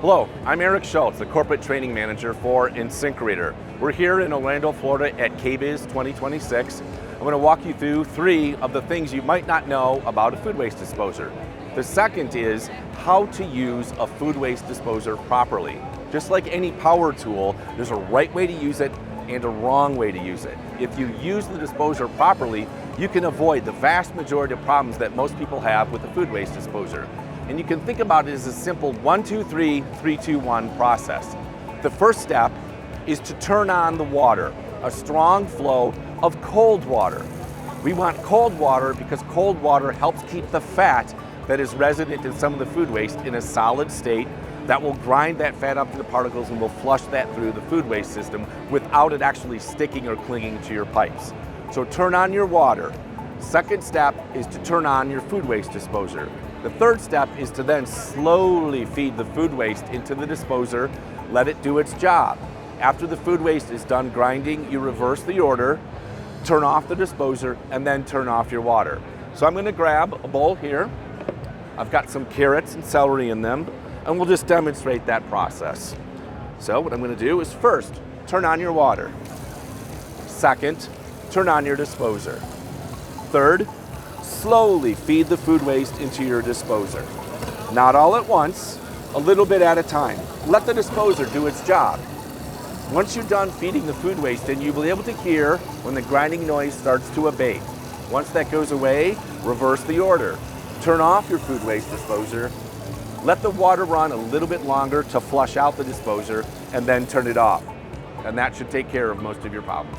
Hello, I'm Eric Schultz, the Corporate Training Manager for InSinkErator. We're here in Orlando, Florida at KBIS 2026. I'm going to walk you through 3 of the things you might not know about a food waste disposer. The second is how to use a food waste disposer properly. Just like any power tool, there's a right way to use it and a wrong way to use it. If you use the disposer properly, you can avoid the vast majority of problems that most people have with a food waste disposer. And you can think about it as a simple 1, 2, 3, 3, 2, 1 process. The first step is to turn on the water, a strong flow of cold water. We want cold water because cold water helps keep the fat that is resident in some of the food waste in a solid state that will grind that fat up to the particles and will flush that through the food waste system without it actually sticking or clinging to your pipes. So turn on your water. Second step is to turn on your food waste disposer. The third step is to then slowly feed the food waste into the disposer, let it do its job. After the food waste is done grinding, you reverse the order, turn off the disposer, and then turn off your water. So I'm going to grab a bowl here. I've got some carrots and celery in them, and we'll just demonstrate that process. So what I'm going to do is first, turn on your water. Second, turn on your disposer. Third, slowly feed the food waste into your disposer. Not all at once, a little bit at a time. Let the disposer do its job. Once you're done feeding the food waste in, you'll be able to hear when the grinding noise starts to abate. Once that goes away, reverse the order. Turn off your food waste disposer. Let the water run a little bit longer to flush out the disposer, and then turn it off. And that should take care of most of your problems.